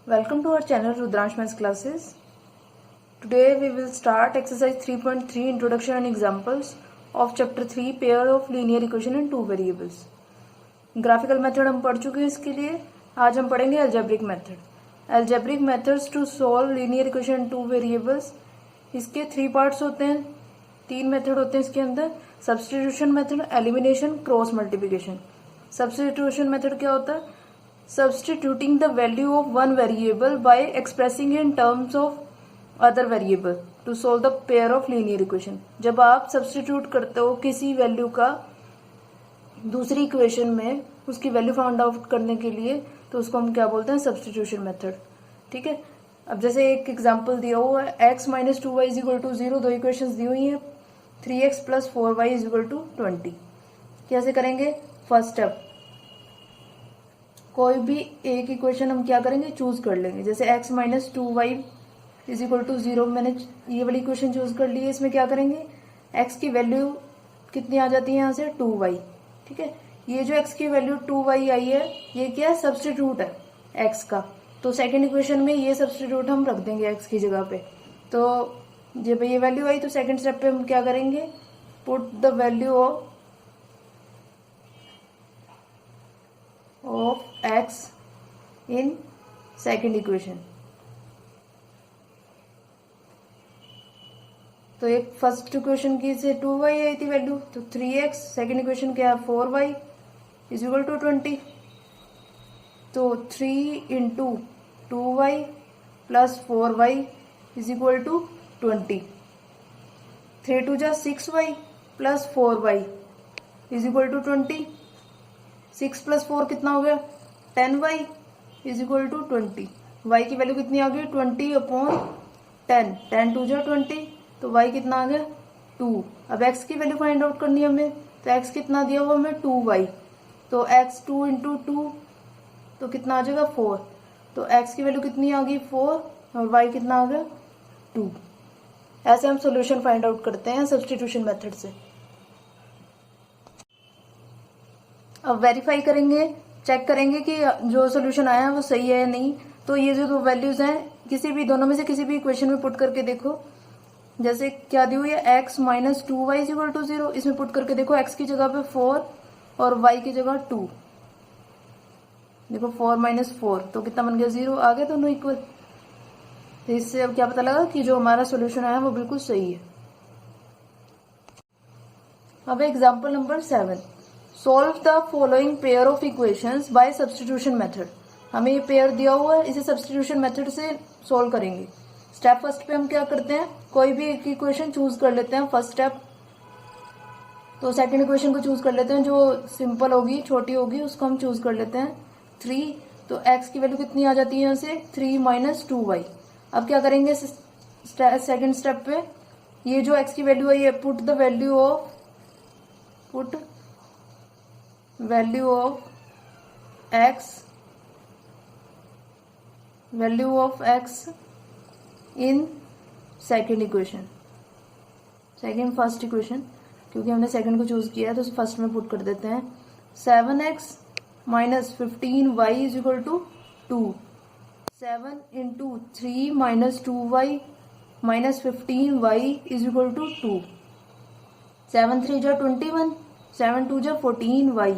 Welcome to our channel Rudransh Maths Classes. Today we will start exercise 3.3 Introduction and Examples of chapter 3 Pair of Linear Equation in Two Variables. Graphical method हम पढ़ चुके हैं इसके लिए. आज हम पढ़ेंगे algebraic method. Algebraic methods to solve linear equation in two variables. इसके 3 parts होते हैं, 3 मेथड होते हैं इसके अंदर. Substitution method, elimination, cross multiplication. Substitution method क्या होता है? Substituting the value of one variable by expressing in terms of other variable to solve the pair of linear equation. जब आप सब्स्टिट्यूट करते हो किसी वैल्यू का दूसरी इक्वेशन में उसकी वैल्यू फाउंड आउट करने के लिए, तो उसको हम क्या बोलते हैं? Substitution method. ठीक है. अब जैसे एक एग्जांपल दिया हुआ है, x minus 2y is equal to 0. दो इक्वेशंस दी हुई हैं, 3x plus 4y is equal to 20. कैसे करेंगे? फर्स्ट स्टेप, कोई भी एक इक्वेशन हम क्या करेंगे? चूज कर लेंगे. जैसे x minus 2y is equal to 0, मैंने ये वाली इक्वेशन चूज कर ली है. इसमें क्या करेंगे? x की वैल्यू कितनी आ जाती है यहाँ से? 2y. ठीक है. ये जो x की वैल्यू 2y आई है, ये क्या है? सब्स्टिट्यूट है x का. तो सेकेंड इक्वेशन में ये सब्स्टिट्यूट हम रख देंगे x की जगह पे. तो जब ये वैल्यू आई तो सेकेंड स्टेप पे हम क्या करेंगे? Put the value of x in second equation. तो एक फर्स्ट इक्वेशन की से 2y आई थी वैल्यू, तो 3x. सेकेंड इक्वेशन क्या है? 4y is equal to 20. तो 3 into 2y plus 4y is equal to 20. 3 two जा 6y plus 4y is equal to 20. 6 plus 4 कितना हो गया? 10y is equal to 20. y की वैल्यू कितनी आ गई? 20 अपॉन 10. 10 टू जा 20, तो y कितना आ गया? 2. अब x की वैल्यू फाइंड आउट करनी है हमें, तो x कितना दिया हुआ हमें? 2y. तो x 2 इंटू 2 तो कितना आ जाएगा? 4. तो x की वैल्यू कितनी आ गई? 4. और y कितना आ गया? 2. ऐसे हम सोल्यूशन फाइंड आउट करते हैं सब्स्टिट्यूशन मेथड से. अब वेरीफाई करेंगे, चेक करेंगे कि जो सोल्यूशन आया है वो सही है या नहीं. तो ये जो दो वैल्यूज हैं, किसी भी दोनों में से किसी भी इक्वेशन में पुट करके देखो. जैसे क्या दी हुई है? x minus 2y is equal to 0. इसमें पुट करके देखो, x की जगह पे 4 और y की जगह 2. देखो 4 माइनस 4 तो कितना बन गया? 0. आ गए दोनों इक्वल. तो इससे अब क्या पता लगा कि जो हमारा सोल्यूशन आया वो बिल्कुल सही है. अब example number 7. Solve the following pair of equations bye substitution method. हमें ये पेयर दिया हुआ है, इसे सब्स्टिट्यूशन मेथड से सोल्व करेंगे. स्टेप फर्स्ट पे हम क्या करते हैं? कोई भी एक इक्वेशन चूज कर लेते हैं फर्स्ट स्टेप. तो सेकंड इक्वेशन को चूज कर लेते हैं, जो सिंपल होगी, छोटी होगी, उसको हम चूज कर लेते हैं 3. तो x की वैल्यू कितनी आ जाती है यहाँ से? 3 माइनस 2y. अब क्या करेंगे सेकेंड स्टेप पे? ये जो x की वैल्यू है, ये put the value of x in second equation. First equation, क्योंकि हमने सेकेंड को चूज किया है तो फर्स्ट में पुट कर देते हैं. 7x minus 15y is equal to 2. 7 into 3 minus 2y minus 15y is equal to 2. 7 3 जा 21, 7 2 जा 14y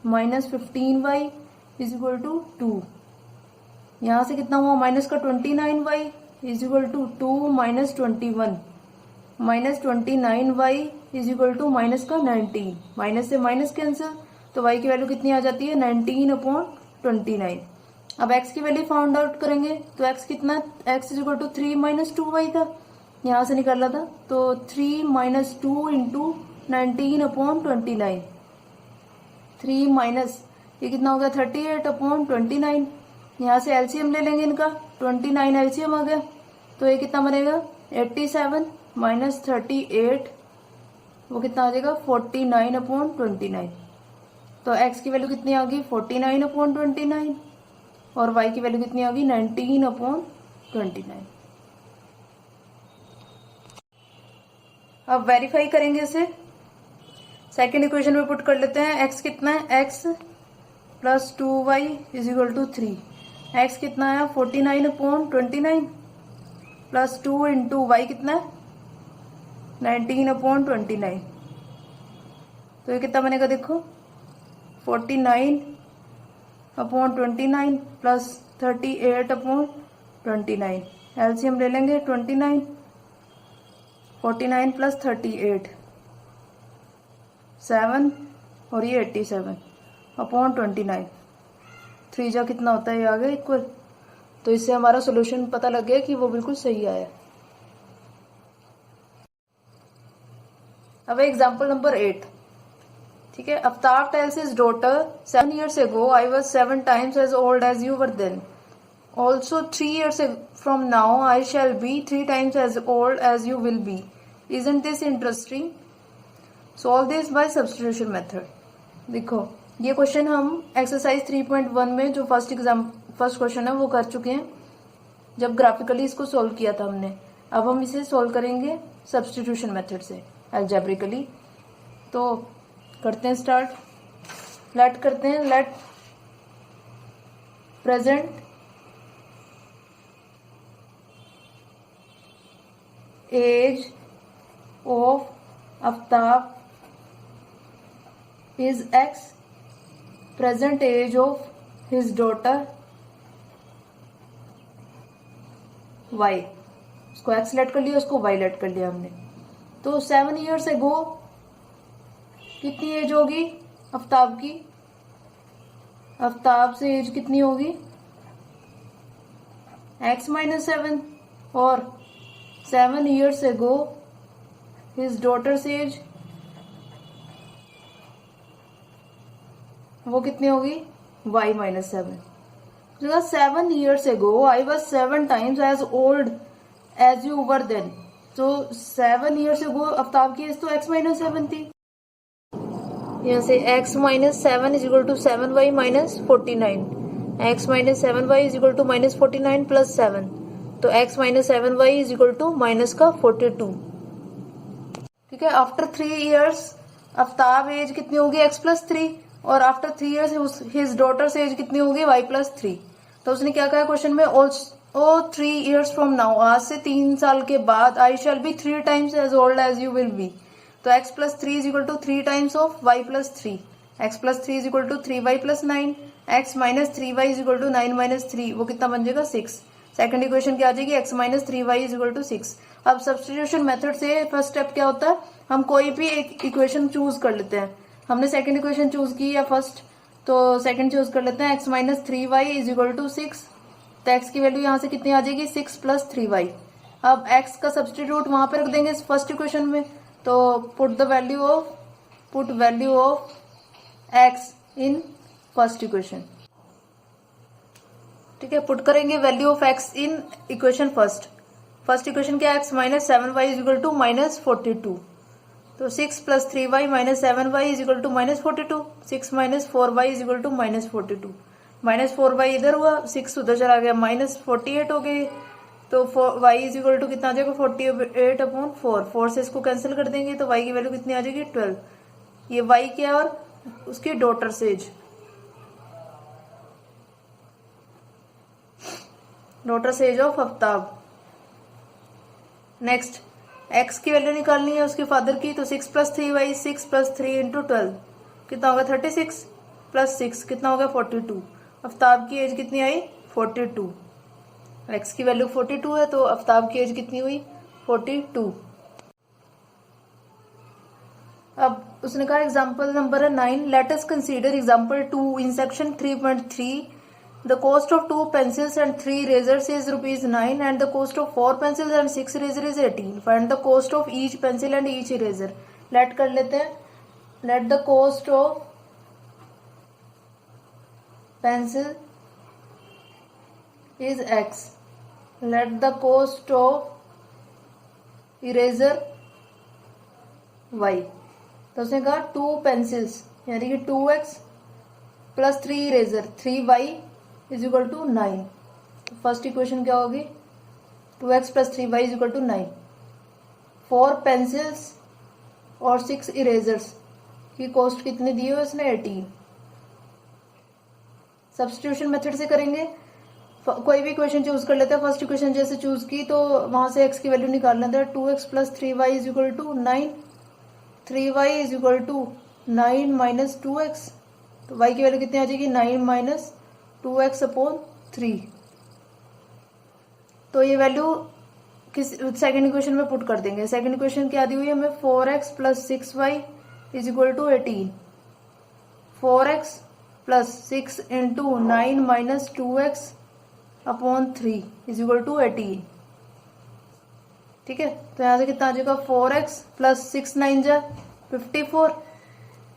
minus 15y is equal to 2. यहाँ से कितना हुआ? माइनस का 29y is equal to 2 minus 21. Minus 29y is equal to minus का 19. Minus से minus cancel, तो y की वैल्यू कितनी आ जाती है? 19 अपॉन 29. अब x की वैल्यू फाउंड आउट करेंगे, तो x कितना? x is equal to 3 minus 2y था, यहाँ से निकाला था. तो 3 माइनस 2 इंटू 19 अपॉन 29. 3 माइनस ये कितना हो गया? 38 अपॉन 29. यहाँ से एलसीएम ले लेंगे इनका, 29 एलसीएम आ गया. तो ये कितना बनेगा? 87 माइनस 38, वो कितना आ जाएगा? 49 अपॉन 29. तो x की वैल्यू कितनी आ गई? 49 अपॉन 29. और y की वैल्यू कितनी आ गई? 19 अपॉन 29. अब वेरीफाई करेंगे इसे. सेकेंड इक्वेशन में पुट कर लेते हैं. x कितना है? x plus 2y is equal to 3. X कितना है 49/29 प्लस 2 इंटू वाई कितना है 19/29। तो ये कितना बनेगा देखो 49/29 प्लस 38/29। एलसीएम ले लेंगे 29, 49 प्लस 38 7 और ये 87/29। 3 जा कितना होता है ये आ गया इक्वल। तो इससे हमारा सोल्यूशन पता लग गया कि वो बिल्कुल सही आया। अब एग्जाम्पल नंबर 8, ठीक है। Aftab tales his daughter 7 years ago I was 7 times as old as you were then. Also 3 years from now I shall be 3 times as old as you will be. Isn't this interesting? Solve this by substitution method. देखो ये question हम exercise 3.1 में जो first question है वो कर चुके हैं जब ग्राफिकली इसको सोल्व किया था हमने। अब हम इसे सोल्व करेंगे सब्स्टिट्यूशन मेथड से अलजेब्रिकली। तो करते हैं स्टार्ट। लेट करते हैं, let present age of Aftab is x, present age of his daughter y. उसको एक्स लेट कर लिया, उसको वाई लेट कर लिया हमने। तो 7 years ago कितनी एज होगी आफ्ताब की? आफ्ताब से एज कितनी होगी x-7 और 7 years ago his daughters as वो कितनी होगी y-7। 7 years ago I was 7 times as old as you were then. तो 7 years ago आफ्ताब की एज तो x-7 थी। यहाँ से x-7 is equal to 7y minus 49, x-7y is equal to minus 49 plus 7। तो x-7y is equal to minus का 42। ठीक है। आफ्टर 3 years आफ्ताब एज कितनी होगी x+3 और after 3 years his daughters as कितनी होगी y+3। तो उसने क्या कहा क्वेश्चन में, ओ 3 years फ्रॉम नाउ, आज से 3 साल के बाद I shall be 3 times as old as you will be. तो x+3 is equal to 3 times of y+3, x+3 is equal to 3y+9, x-3y is equal to 9-3, वो कितना बन जाएगा 6। सेकंड इक्वेशन क्या आ जाएगी x-3y इज इक्वल टू 6। अब substitution method से first step क्या होता है, हम कोई भी एक इक्वेशन चूज कर लेते हैं। हमने सेकंड इक्वेशन चूज की या फर्स्ट, तो सेकंड चूज कर लेते हैं। x-3y is equal to 6। तो x की वैल्यू यहाँ से कितनी आ जाएगी 6 + 3y। अब x का सब्स्टिट्यूट वहां पे रख देंगे फर्स्ट इक्वेशन में। तो put value of x in first equation. ठीक है, पुट करेंगे value of x in equation first equation क्या है, x-7y इज इक्वल टू -42। तो 6 + 3y - 7y is equal to -42। 6 - 4y is equal to -42। -4y इधर हुआ, 6 उधर चला गया, -48 हो गई। तो y इज इक्वल टू कितना आ जाएगा 48/4। 4 से इसको कैंसिल कर देंगे तो y की वैल्यू कितनी आ जाएगी 12। ये y क्या है और उसकी daughters as, of Aftab. Next x की वैल्यू निकालनी है उसके फादर की। तो 6 + 3y, 6 + 3 × 12 कितना होगा 36 + 6 कितना होगा 42। आफ्ताब की एज कितनी आई 42। x की वैल्यू 42 है तो आफ्ताब की एज कितनी हुई 42। अब उसने कहा example number 9, let us consider example 2 in section 3.3। The cost of 2 pencils and 3 razors is ₹9 and the cost of 4 pencils and 6 razors is 18. Find the cost of each pencil and each eraser. Let कर लेते हैं। Let the cost of pencil is x. Let the cost of eraser y. तो उसने कहा 2 pencils यानी कि 2x plus 3 eraser 3y is equal to 9। First equation क्या होगी 2x + 3y is equal to 9। 4 pencils और 6 इरेजर्स की कॉस्ट कितनी दी है उसने 18। सब्स्टिट्यूशन मेथड से करेंगे कोई भी इक्वेशन चूज कर लेते हैं। फर्स्ट इक्वेशन जैसे चूज की तो वहां से x की वैल्यू निकाल लेते हैं। 2x plus 3y is equal to 9, 3y is equal to 9 minus 2x, तो y की वैल्यू कितनी आ जाएगी 9 माइनस 2x अपॉन 3। तो ये वैल्यू किस सेकेंड इक्वेशन में पुट कर देंगे। सेकेंड इक्वेशन क्या दी हुई है हमें 4x plus 6y is equal to 18, 4x plus 6 into 9 minus 2x upon 3 is equal to 18। ठीक है, तो यहां से कितना आ जाएगा 4x प्लस 6 9 जा 54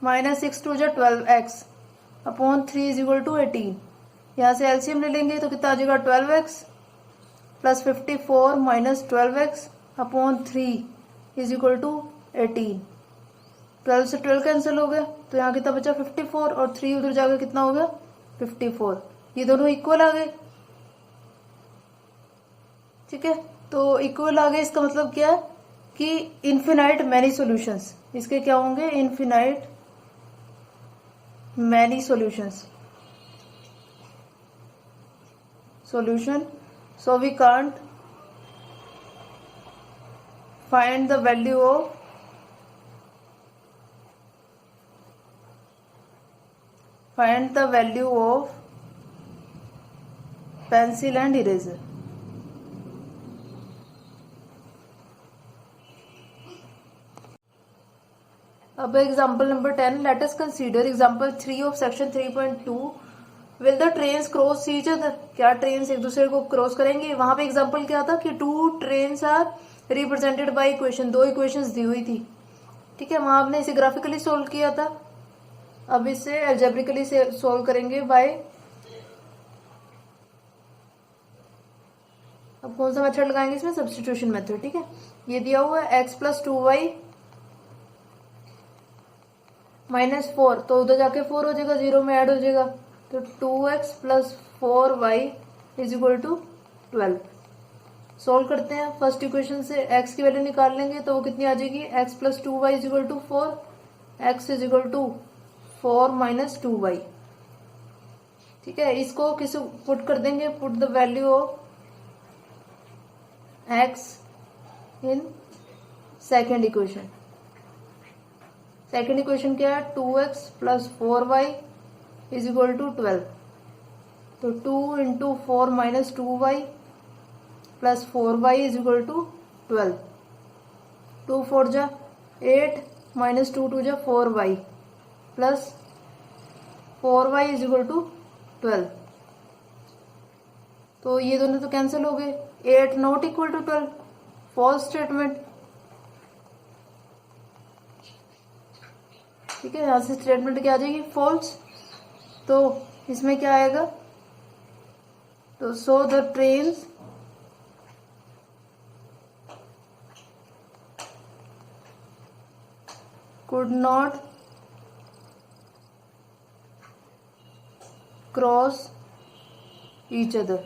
माइनस 6 2 जा 12x upon 3 is equal to 18। यहां से एलसीएम ले लेंगे तो कितना आ जाएगा 12x plus 54 minus 12x upon 3 is equal to 18। 12 से 12 कैंसिल हो गया तो यहाँ कितना बचा 54 और 3 उधर जाकर कितना हो गया 54। ये दोनों इक्वल आ गए। ठीक है, तो इक्वल आ गए, इसका मतलब क्या है कि इनफिनाइट मैनी सॉल्यूशंस, इसके क्या होंगे infinite many solutions solution, so we can't find the value of pencil and eraser. अब example number 10, let us consider example 3 of section 3.2। Will the trains cross each other, क्या trains एक दूसरे को cross करेंगे। वहां पे एग्जांपल क्या था कि 2 trains are represented by equation, 2 equations दी हुई थी। ठीक है, वहां आपने इसे ग्राफिकली सोल्व किया था, अब इसे एल्जेब्रिकली से सोल्व करेंगे बाय, अब कौन सा मेथड लगाएंगे इसमें सब्स्टिट्यूशन मेथड। ठीक है, ये दिया हुआ है x प्लस 2y माइनस 4, तो उधर जाके 4 हो जाएगा, 0 में ऐड हो जाएगा, तो 2x plus 4y is equal to 12। Solve करते हैं, फर्स्ट इक्वेशन से x की वैल्यू निकाल लेंगे तो वो कितनी आ जाएगी x plus 2y is equal to 4, x is equal to 4 minus 2y। ठीक है, इसको किस पुट कर देंगे, put the value of x in second equation. Second equation क्या है 2x plus 4y is equal to 12, तो 2 into 4 minus 2y plus 4y is equal to 12, 2 4 जा 8 माइनस 2 2 जा 4y plus 4y is equal to 12। तो ये दोनों तो cancel हो गए, 8 not equal to 12, false statement. ठीक है, यहां से स्टेटमेंट क्या आ जाएगी फॉल्स, तो इसमें क्या आएगा, तो so the trains could not cross each other।